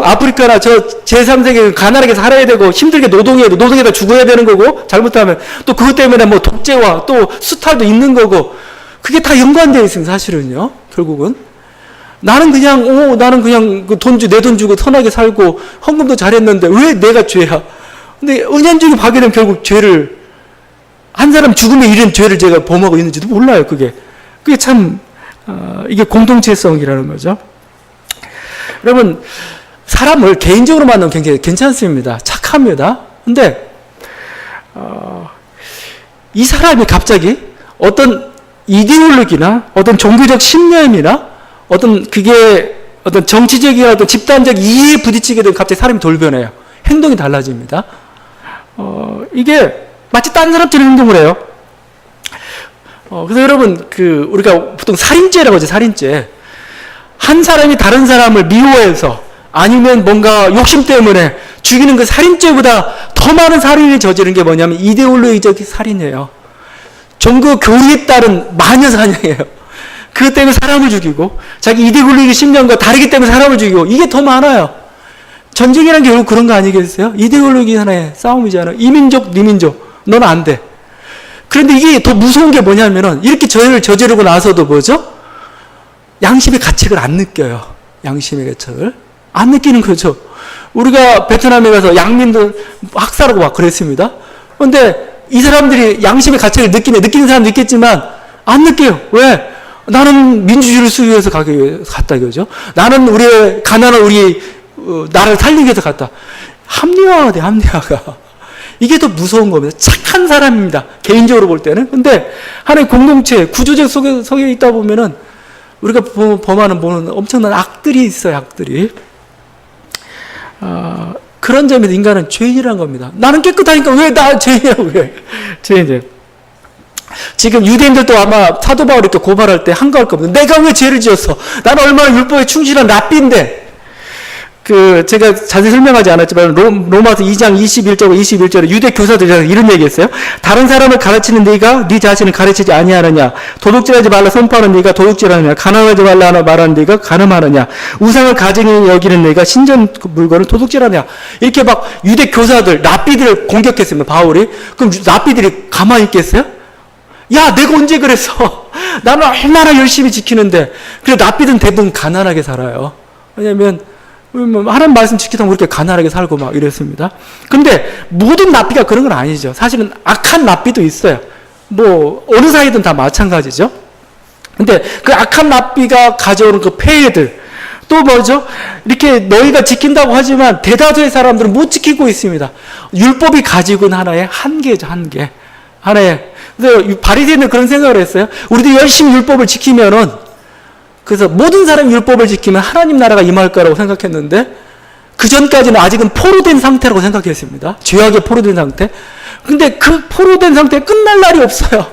아프리카나 저 제3세계 가난하게 살아야 되고 힘들게 노동에다 죽어야 되는 거고, 잘못하면 또 그것 때문에 뭐 독재와 또 수탈도 있는 거고, 그게 다 연관되어 있습니다. 사실은요. 결국은 나는 그냥 내 돈 주고 선하게 살고 헌금도 잘했는데 왜 내가 죄야? 근데 은연중에 봐게 되면 결국 죄를, 한 사람 죽음에 이른 죄를 제가 범하고 있는지도 몰라요. 그게 참 이게 공동체성이라는 거죠. 여러분, 사람을 개인적으로 만나면 굉장히 괜찮습니다. 착합니다. 근데 이 사람이 갑자기 어떤 이데올로기나 어떤 종교적 신념이나 어떤 정치적이나 어떤 집단적 이해에 부딪히게 되면 갑자기 사람이 돌변해요. 행동이 달라집니다. 이게 마치 딴 사람처럼 행동을 해요. 그래서 여러분, 우리가 보통 살인죄라고 하죠. 살인죄. 한 사람이 다른 사람을 미워해서 아니면 뭔가 욕심 때문에 죽이는 그 살인죄보다 더 많은 살인을 저지른 게 뭐냐면 이데올로기적 살인이에요. 종교 교리에 따른 마녀 사냥이에요. 그것 때문에 사람을 죽이고, 자기 이데올로기 신념과 다르기 때문에 사람을 죽이고, 이게 더 많아요. 전쟁이라는 게 결국 그런 거 아니겠어요? 이데올로기 하나의 싸움이잖아요. 이 민족, 네 민족, 넌 안 돼. 그런데 이게 더 무서운 게 뭐냐면은 이렇게 죄를 저지르고 나서도 뭐죠? 양심의 가책을 안 느껴요. 양심의 가책을 안 느끼는 거죠. 우리가 베트남에 가서 양민들 학살하고 막 그랬습니다. 그런데 이 사람들이 양심의 가책을 느끼는 사람도 있겠지만 안 느껴요. 왜? 나는 민주주의를 수호해서 갔다 이거죠. 나는 우리의 가난한 우리 나라를 살리기 위해서 갔다. 합리화가 돼, 합리화가. 이게 더 무서운 겁니다. 착한 사람입니다. 개인적으로 볼 때는. 근데 하나의 공동체, 구조적 속에 있다 보면은 우리가 범하는 엄청난 악들이 있어요, 악들이. 그런 점에서 인간은 죄인이라는 겁니다. 나는 깨끗하니까 왜 나 죄인이라고 왜? 죄인이에요. 지금 유대인들도 아마 사도 바울이 이렇게 고발할 때 한가할 겁니다. 내가 왜 죄를 지었어? 나는 얼마나 율법에 충실한 랍비인데. 제가 자세히 설명하지 않았지만, 로마서 2장 21절에 유대 교사들이 이런 얘기 했어요. 다른 사람을 가르치는 네가 네 자신을 가르치지 아니하느냐? 도둑질하지 말라 선포하는 네가 도둑질하느냐? 가늠하지 말라 말하는 네가 가늠하느냐? 우상을 가증히 여기는 네가 신전 물건을 도둑질하느냐? 이렇게 막 유대 교사들, 랍비들을 공격했습니다, 바울이. 그럼 랍비들이 가만히 있겠어요? 야, 내가 언제 그랬어? 나는 얼마나 열심히 지키는데. 그래, 랍비들은 대부분 가난하게 살아요. 왜냐면, 하나님 말씀 지키다 보면 그렇게 가난하게 살고 막 이랬습니다. 근데 모든 랍비가 그런 건 아니죠. 사실은 악한 랍비도 있어요. 어느 사이든 다 마찬가지죠. 근데 그 악한 랍비가 가져오는 그 폐해들, 또 뭐죠? 이렇게 너희가 지킨다고 하지만 대다수의 사람들은 못 지키고 있습니다. 율법이 가지고 있는 하나의 한계죠, 한계. 그래서 바리새인은 그런 생각을 했어요. 우리도 열심히 율법을 지키면은, 그래서 모든 사람이 율법을 지키면 하나님 나라가 임할 거라고 생각했는데, 그 전까지는 아직은 포로된 상태라고 생각했습니다. 죄악에 포로된 상태. 근데 그 포로된 상태에 끝날 날이 없어요.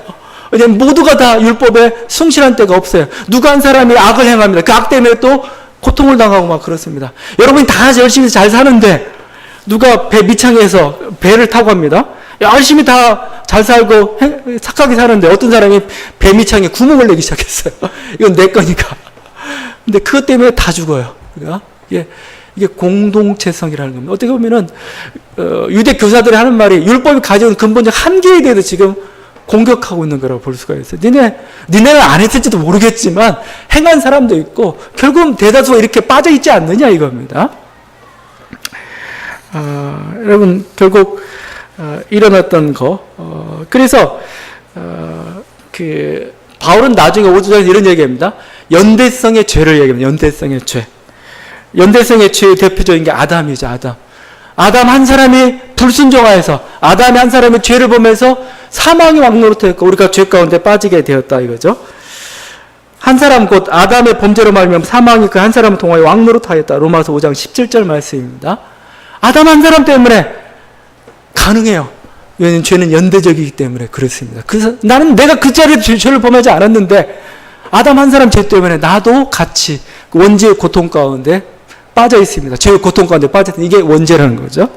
왜냐면 모두가 다 율법에 충실한 때가 없어요. 누가 한 사람이 악을 행합니다. 그 악 때문에 또 고통을 당하고 막 그렇습니다. 여러분이 다 열심히 잘 사는데, 누가 배 밑창에서 배를 타고 갑니다. 열심히 다 잘 살고 착하게 사는데 어떤 사람이 배 밑창에 구멍을 내기 시작했어요. 이건 내 거니까. 근데 그것 때문에 다 죽어요. 그러니까 이게 공동체성이라는 겁니다. 어떻게 보면은 유대 교사들이 하는 말이 율법이 가져온 근본적 한계에 대해서 지금 공격하고 있는 거라고 볼 수가 있어요. 니네는 안 했을지도 모르겠지만 행한 사람도 있고 결국은 대다수가 이렇게 빠져 있지 않느냐 이겁니다. 여러분 결국 일어났던 거. 그래서 바울은 나중에 5절에 이런 얘기합니다. 연대성의 죄를 얘기합니다. 연대성의 죄. 연대성의 죄의 대표적인 게 아담이죠. 아담 한 사람이 불순종하여서 아담이 한 사람의 죄를 보면서 사망이 왕노릇했고 우리가 죄 가운데 빠지게 되었다 이거죠. 한 사람 곧 아담의 범죄로 말미암아 사망이 그 한 사람을 통하여 왕노릇하였다. 로마서 5장 17절 말씀입니다. 아담 한 사람 때문에 가능해요. 왜냐하면 죄는 연대적이기 때문에 그렇습니다. 그래서 내가 그 자리에 죄를 범하지 않았는데 아담 한 사람 죄 때문에 나도 같이 원죄의 고통 가운데 빠져 있습니다. 죄의 고통 가운데 빠져 있는 이게 원죄라는 거죠.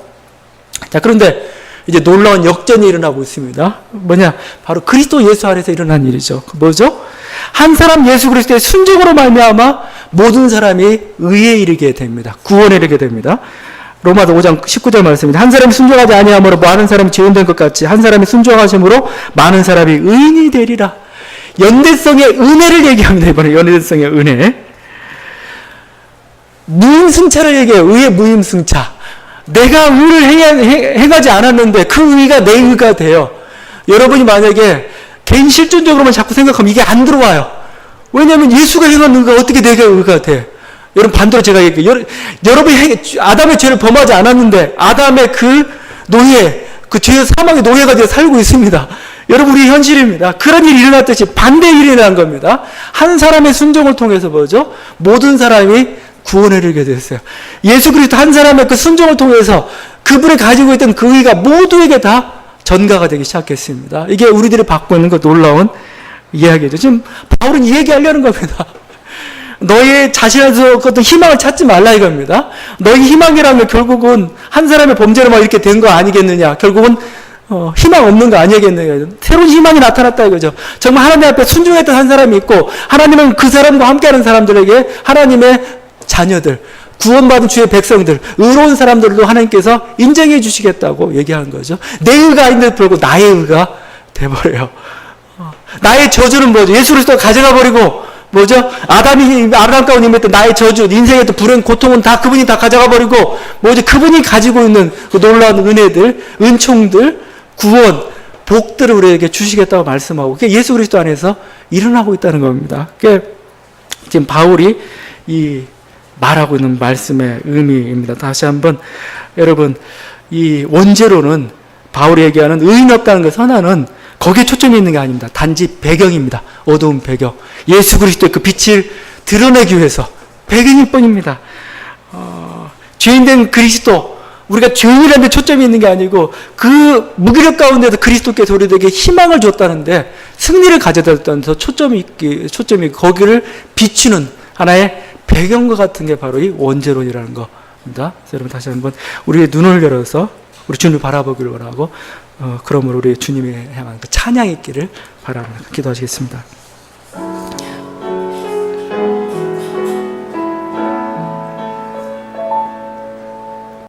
자, 그런데 이제 놀라운 역전이 일어나고 있습니다. 뭐냐? 바로 그리스도 예수 안에서 일어난 일이죠. 뭐죠? 한 사람 예수 그리스도의 순종으로 말미암아 모든 사람이 의에 이르게 됩니다. 구원에 이르게 됩니다. 로마서 5장 19절 말씀입니다. 한 사람이 순종하지 아니함으로 많은 사람이 죄인된 것 같이 한 사람이 순종하심으로 많은 사람이 의인이 되리라. 연대성의 은혜를 얘기합니다. 이번에 연대성의 은혜. 무임승차를 얘기해요. 의의 무임승차. 내가 의를 행하지 않았는데 그 의가 내 의가 돼요. 여러분이 만약에 개인 실존적으로만 자꾸 생각하면 이게 안 들어와요. 왜냐하면 예수가 행한 의가 어떻게 내가 의가 돼? 여러분 반대로 제가 얘기해요. 여러분이 아담의 죄를 범하지 않았는데 아담의 그 노예, 그 죄의 사망의 노예가 되어 살고 있습니다. 여러분 우리 현실입니다. 그런 일이 일어났듯이 반대의 일이 일어난 겁니다. 한 사람의 순종을 통해서 뭐죠? 모든 사람이 구원에 이르게 됐어요. 예수 그리스도 한 사람의 그 순종을 통해서 그분이 가지고 있던 그 의가 모두에게 다 전가가 되기 시작했습니다. 이게 우리들이 받고 있는 그 놀라운 이야기죠. 지금 바울은 이 얘기하려는 겁니다. 너희 자신에서 어떤 희망을 찾지 말라 이겁니다. 너희 희망이라면 결국은 한 사람의 범죄로 막 이렇게 된 거 아니겠느냐. 결국은 희망 없는 거 아니겠느냐. 새로운 희망이 나타났다 이거죠. 정말 하나님 앞에 순종했던 한 사람이 있고 하나님은 그 사람과 함께하는 사람들에게 하나님의 자녀들, 구원받은 주의 백성들, 의로운 사람들도 하나님께서 인정해 주시겠다고 얘기하는 거죠. 내 의가 아닌데도 불구하고 나의 의가 돼버려요. 나의 저주는 뭐죠? 예수 그리스도가 가져가 버리고 뭐죠? 아담 가운데 임했던 나의 저주, 인생의 또 불행, 고통은 다 그분이 다 가져가 버리고 뭐죠? 그분이 가지고 있는 그 놀라운 은혜들, 은총들, 구원, 복들을 우리에게 주시겠다고 말씀하고 그게 예수 그리스도 안에서 일어나고 있다는 겁니다. 그게 지금 바울이 이 말하고 있는 말씀의 의미입니다. 다시 한번 여러분, 이 원제로는 바울이 얘기하는 의인 없다는 그 선언은 거기에 초점이 있는 게 아닙니다. 단지 배경입니다. 어두운 배경. 예수 그리스도의 그 빛을 드러내기 위해서 배경일 뿐입니다. 죄인된 그리스도, 우리가 죄인이라는 데 초점이 있는 게 아니고 그 무기력 가운데도 그리스도께서 우리에게 희망을 줬다는데 승리를 가져다줬다는 데 초점이 거기를 비추는 하나의 배경과 같은 게 바로 이 원죄론이라는 겁니다. 여러분 다시 한번 우리의 눈을 열어서 우리 주님을 바라보기를 원하고 그러므로 우리 주님에 향한 그 찬양이 있기를 바랍니다. 기도하시겠습니다.